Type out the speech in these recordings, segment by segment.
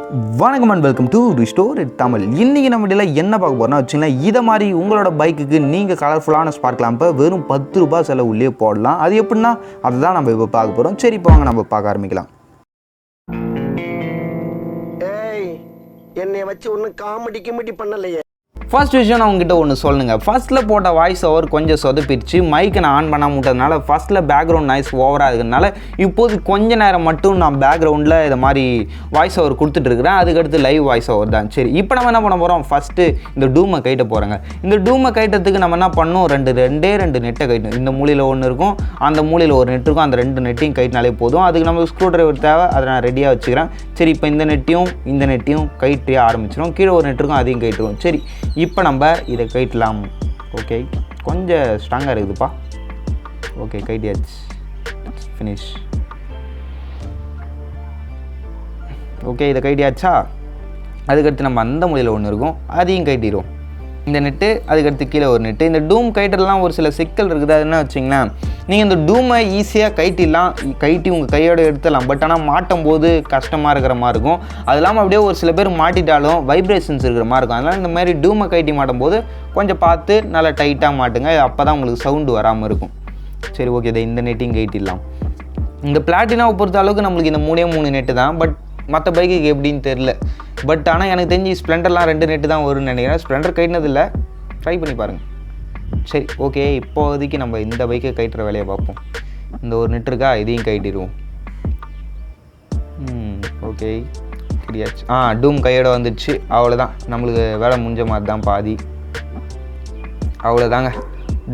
வணக்கம் and welcome to restore Tamil. இன்றைக்கி நம்ம வீட்டில் என்ன பார்க்க போகிறோம்னா வச்சுங்களேன், இதை மாதிரி உங்களோட பைக்குக்கு நீங்கள் கலர்ஃபுல்லான ஸ்பார்க் லாம்பை வெறும் 10 ரூபாய் செலவுள்ளே போடலாம். அது எப்படின்னா அதை தான் நம்ம இப்போ பார்க்க போகிறோம். சரி, இப்போ வாங்க நம்ம பார்க்க ஆரம்பிக்கலாம். என்னை வச்சு ஒன்றும் காமெடி பண்ணலையே. ஃபர்ஸ்ட் விஷயம் நான் உங்ககிட்ட ஒன்று சொல்லுங்க. ஃபர்ஸ்ட்டில் போட்ட வாய்ஸ் ஓவர் கொஞ்சம் சொதப்பிடுச்சு. மைக்கை நான் ஆன் பண்ணாமல் விட்டதுனால ஃபர்ஸ்ட்டில் பேக்ரவுண்ட் நாய்ஸ் ஓவராக இருக்கிறதுனால இப்போது கொஞ்ச நேரம் மட்டும் நான் பேக்ரவுண்டில் இதை மாதிரி வாய்ஸ் ஓவர் கொடுத்துட்ருக்குறேன். அதுக்கடுத்து லைவ் வாய்ஸ் ஓவர் தான். சரி, இப்போ நம்ம என்ன பண்ண போகிறோம், ஃபஸ்ட்டு இந்த டூமை கைட்ட போகிறோங்க. இந்த டூமை கைட்டத்துக்கு நம்ம என்ன பண்ணணும், ரெண்டு நெட்டை கைட்டணும். இந்த மூலையில் ஒன்று இருக்கும், அந்த மூலையில் ஒரு நெட் இருக்கும். அந்த 2 நெட்டையும் கைட்டினாலே போதும். அதுக்கு நம்ம ஸ்க்ரூ டிரைவர் தேவை, அதை நான் ரெடியாக வச்சுக்கிறேன். சரி, இப்போ இந்த நெட்டையும் கைட்டே ஆரம்பிச்சிடும். கீழே ஒரு நெட் இருக்கும், அதையும் கைட்டுருவோம். சரி, இப்போ நம்ம இதை கைட்டலாம். ஓகே, கொஞ்சம் ஸ்ட்ராங்காக இருக்குதுப்பா. Okay, கைட்டியாச்சு, finish. ஓகே, இதை கைட்டியாச்சா. அதுக்கடுத்து நம்ம அந்த மூலையில் ஒன்று இருக்கும், அதையும் கைட்டிடுவோம். இந்த நெட்டு, அதுக்கடுத்து கீழே ஒரு நெட்டு. இந்த டூம் கைட்டெல்லாம் ஒரு சில சிக்கல் இருக்குது. அது என்ன வச்சிங்களேன், நீங்கள் இந்த டூமை ஈஸியாக கைட்டி உங்கள் கையோடு எடுத்துடலாம். பட் ஆனால் மாட்டும் போது கஷ்டமாக இருக்கிற மாதிரி இருக்கும். அது இல்லாமல் அப்படியே ஒரு சில பேர் மாட்டிட்டாலும் வைப்ரேஷன்ஸ் இருக்கிற மாதிரி இருக்கும். அதனால் இந்த மாதிரி டூமை கைட்டி மாட்டும் போது கொஞ்சம் பார்த்து நல்லா டைட்டாக மாட்டுங்க. அப்போ தான் உங்களுக்கு சவுண்டு வராமல் இருக்கும். சரி, ஓகே, இதை இந்த நெட்டையும் கைட்டிடலாம். இந்த பிளாட்டினாவை பொறுத்த அளவுக்கு நம்மளுக்கு இந்த 3 நெட்டு தான். பட் மற்ற பைக்குக்கு எப்படின்னு தெரில. பட் ஆனால் எனக்கு தெரிஞ்சு ஸ்ப்ளெண்டர்லாம் 2 நெட்டு தான் வரும்னு நினைக்கிறேன். ஸ்ப்ளெண்டர் கைட்டினதில்லை, ட்ரை பண்ணி பாருங்கள். சரி, ஓகே, இப்போதைக்கு நம்ம இந்த பைக்கை கைட்டுற வேலையை பார்ப்போம். இந்த ஒரு நெட் இருக்கா, இதையும் கைட்டிடுவோம். ஓகே, கிடையாச்சு. டூம் கையோட வந்துடுச்சு. அவ்வளோதான், நம்மளுக்கு வேலை முடிஞ்ச மாதிரி தான் பாதி. அவ்வளோதாங்க,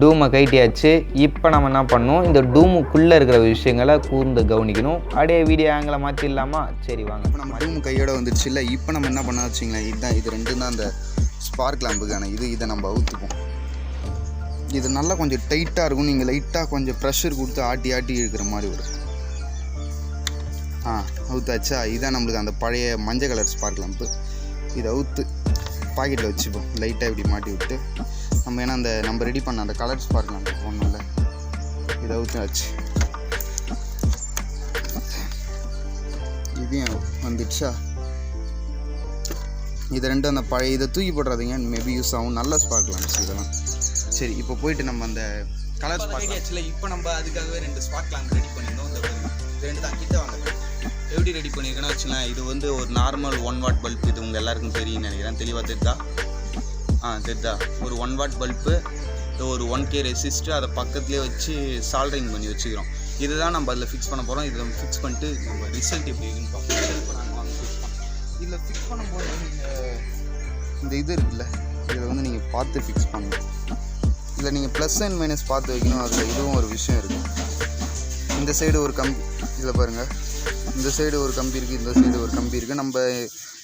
டூமை கைட்டியாச்சு. இப்போ நம்ம என்ன பண்ணணும், இந்த டூமுக்குள்ளே இருக்கிற விஷயங்களை கூர்ந்து கவனிக்கணும். அப்படியே வீடியோ ஆங்கிளை மாற்றிடலாமா? சரி வாங்க. இப்போ நம்ம டூம் கையோட வந்துடுச்சு இல்லை. இப்போ நம்ம என்ன பண்ண வச்சிங்களேன், இது 2 தான் அந்த ஸ்பார்க் லாம்புக்கான இதை நம்ம அவுத்துப்போம். இது நல்லா கொஞ்சம் டைட்டாக இருக்கும். நீங்கள் லைட்டாக கொஞ்சம் ப்ரெஷர் கொடுத்து ஆட்டி இருக்கிற மாதிரி வரும். அவுத்தாச்சா. இதான் நம்மளுக்கு அந்த பழைய மஞ்சள் கலர் ஸ்பார்க் லாம்பு. இதை அவுத்து பாக்கெட்டில் வச்சுப்போம். லைட்டாக இப்படி மாட்டி விட்டு நம்ம ஏன்னா நம்ம ரெடி பண்ண அந்த கலர் ஸ்பார்க் லாம்பு ஒன்றும் இல்லை. இதை அவுத்தாச்சு. இதையும் வந்துடுச்சா. இது 2 அந்த பழைய இதை தூக்கி போடுறாதீங்க, மேபி யூஸ் ஆகும். நல்ல ஸ்பார்க் லாம்ப்ஸ் இதெல்லாம். சரி, இப்போ போயிட்டு நம்ம அந்த கலர் ஸ்பார்க் ஆக்சுவலாக இப்போ நம்ம அதுக்காகவே 2 ஸ்பார்க் லாம்ப் ரெடி பண்ணியிருந்தோம். இந்த 2 தான் கிட்ட வாங்க. எப்படி ரெடி பண்ணியிருக்கேன்னா வச்சுக்கலாம், இது ஒரு நார்மல் 1 வாட் பல்ப். இது உங்கள் எல்லாருக்கும் தெரியும்னு நினைக்கிறேன். தெளிவாக தெரியுதா? தெரியுதா? ஒரு 1 வாட் பல்ப்பு, ஒரு 1K ரெசிஸ்ட்டு, அதை பக்கத்துலேயே வச்சு சால்டரிங் பண்ணி வச்சுக்கிறோம். இதுதான் நம்ம அதில் ஃபிக்ஸ் பண்ண போகிறோம். இதில் ஃபிக்ஸ் பண்ணிட்டு நம்ம ரிசல்ட் எப்படி இருக்குன்னு பார்ப்போம். இப்போ நாங்கள் வாங்க ஃபிக்ஸ் பண்ணோம். இதில் ஃபிக்ஸ் பண்ணும்போது நீங்கள் இந்த இது இருக்குல்ல, இதில் நீங்கள் பார்த்து ஃபிக்ஸ் பண்ணணும். இதில் நீங்கள் ப்ளஸ் அண்ட் மைனஸ் பார்த்து வைக்கணும். அதில் இதுவும் ஒரு விஷயம் இருக்குது. இந்த சைடு ஒரு கம்பி, இதில் பாருங்கள், இந்த சைடு ஒரு கம்பி இருக்குது, இந்த சைடு ஒரு கம்பி இருக்குது. நம்ம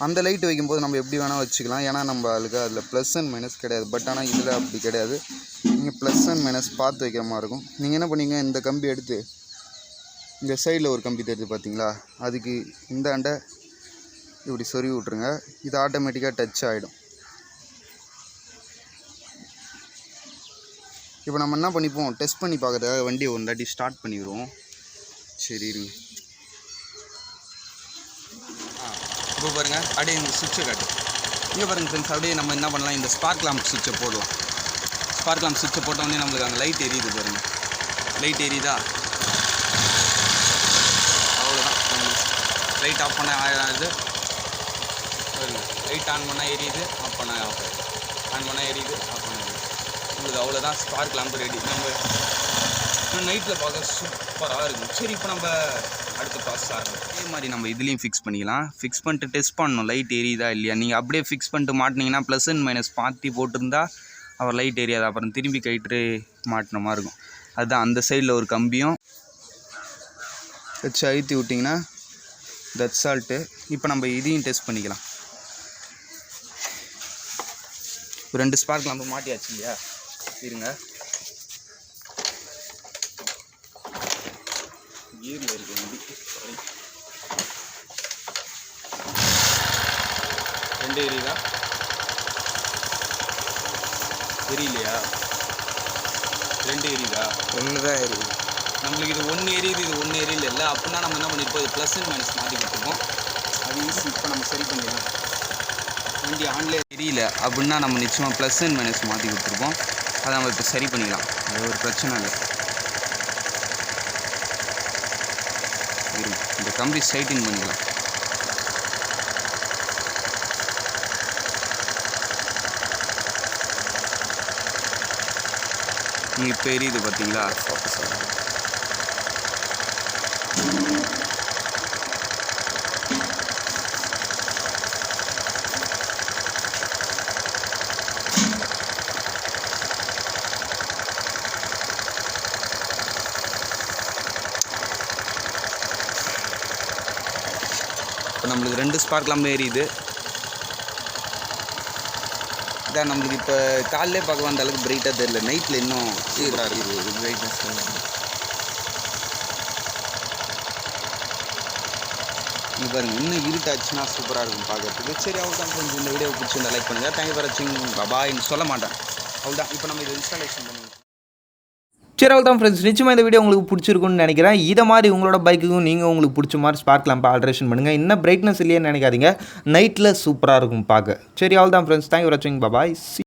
அந்த லைட் வைக்கும்போது நம்ம எப்படி வேணால் வச்சுக்கலாம். ஏன்னா நம்ம அதில் ப்ளஸ் அண்ட் மைனஸ் கிடையாது. பட் ஆனால் இதில் அப்படி கிடையாது. நீங்கள் ப்ளஸ் அண்ட் மைனஸ் பார்த்து வைக்கிற மாதிரி இருக்கும். நீங்கள் என்ன பண்ணீங்க, இந்த கம்பி எடுத்து இந்த சைடில் ஒரு கம்பி தெரியுது பார்த்தீங்களா, அதுக்கு இந்த அண்டை இப்படி சொருவி விட்ருங்க. இது ஆட்டோமேட்டிக்காக டச் ஆகிடும். இப்போ நம்ம என்ன பண்ணிப்போம், டெஸ்ட் பண்ணி பார்க்குறதுக்காக வண்டியை ஒரு தாட்டி ஸ்டார்ட் பண்ணிடுவோம். சரி இருங்க. இப்போ பாருங்கள், அப்படியே இந்த சுவிட்சை காட்டு. இங்கே பாருங்கள் ஃப்ரெண்ட்ஸ், அப்படியே நம்ம என்ன பண்ணலாம், இந்த ஸ்பார்க் லாம்ப் சுவிட்சை போடலாம். ஸ்பார்க் லாம்ப் சுவிட்சை போட்டோடனே நம்மளுக்கு அங்கே லைட் எரியுது பாருங்கள். லைட் எரியுதா? அவ்வளோதான். லைட் ஆஃப் பண்ண ஆகுது. லைட் ஆன் பண்ணால் எரியுது, ஆஃப் பண்ணால் ஆஃப் ஆகுது. ஆன் பண்ணால் எரியுது, ஆஃப் பண்ணால் எரியுது. உங்களுக்கு அவ்வளோதான், ஸ்பார்க் லாம்ப் ரெடி. நம்ம நைட்டில் பார்க்க சூப்பராக இருக்கும். சரி, இப்போ நம்ம அடுத்த ப்ராசஸ் ஆரம்பிக்கும். அதே மாதிரி நம்ம இதுலேயும் ஃபிக்ஸ் பண்ணிக்கலாம். ஃபிக்ஸ் பண்ணிட்டு டெஸ்ட் பண்ணணும் லைட் எரியுதா இல்லையா. நீங்கள் அப்படியே ஃபிக்ஸ் பண்ணிட்டு மாட்டினீங்கன்னா ப்ளஸ் அண்ட் மைனஸ் பார்த்து போட்டிருந்தா அவர் லைட் எரியாது. அப்புறம் திரும்பி கைட்டு மாட்டின மாதிரி இருக்கும். அதுதான் அந்த சைடில் ஒரு கம்பியும் வச்சு அழுத்தி விட்டிங்கன்னா தட்ஸ் ஆல்ட்டு. இப்போ நம்ம இதையும் டெஸ்ட் பண்ணிக்கலாம். 2 ஸ்பார்க் லாம்பு மாட்டியாச்சு இல்லையா, இருங்க. கீரில் இருக்கு வண்டி. சாரி, 2 எரியுதா? எரியலையா? 2 எரியுதா? 1 தான் எரியுது. நம்மளுக்கு இது 1 எரியுது, இது 1 எரியல. அப்படின்னா நம்ம என்ன பண்ணியிருப்போம், இது ப்ளஸ் அண்ட் மைனஸ் மாற்றி கொடுத்துருப்போம். அது ஈஸி. இப்போ நம்ம சரி பண்ணிடலாம். வண்டி ஆன்லேயே தெரியல அப்படின்னா நம்ம நிச்சயமாக ப்ளஸ் அண்ட் மைனஸ் மாற்றி கொடுத்துருப்போம். அதை நம்ம இப்போ சரி பண்ணிக்கலாம். அது ஒரு பிரச்சனை இல்லை. இந்த கம்பி ஸ்ட்ரைட்டின் பண்ணிக்கலாம். இப்போ எரியுது பார்த்தீங்களா? ஃபோக்கஸ் ஆகும். இப்போ நம்மளுக்கு 2 ஸ்பார்க்லாம் எரியுது. இதான் நம்மளுக்கு இப்போ காலையிலே பார்க்க அந்த அளவுக்கு பிரைட்டாக தெரியல. நைட்டில் இன்னும் சூப்பராக இருக்குது பிரைட்னஸ். இங்கே பாருங்கள், இன்னும் இருட்டாச்சுன்னா சூப்பராக இருக்கும் பார்க்கறதுக்கு. சரி, அவ்வளோதான் ஃப்ரெண்ட்ஸ். இந்த வீடியோ பிடிச்சிருந்தா லைக் பண்ணுங்கள். தேங்க்யூ ஃபார் வாட்சிங். பாய்ன்னு சொல்ல மாட்டேன். அவ்வளோதான். இப்போ நம்ம இதை இன்ஸ்டாலேஷன் பண்ணுவோம். சரி, அவ்வளோதான் ஃப்ரெண்ட்ஸ். நிச்சயமாக இந்த வீடியோ உங்களுக்கு பிடிச்சிருக்குன்னு நினைக்கிறேன். இதை மாதிரி உங்களோட பைக்குக்கும் நீங்கள் உங்களுக்கு பிடிச்ச மாதிரி ஸ்பார்க் லேம்பை ஆல்ட்ரேஷன் பண்ணுங்கள். இன்னும் பிரைட்னஸ் இல்லையேன்னு நினைக்காதீங்க. நைட்டில் சூப்பராக இருக்கும் பார்க்க. சரி, அவ்வளோதான் ஃப்ரெண்ட்ஸ். தேங்க்யூ ஃபார் வாட்சிங். பாய்.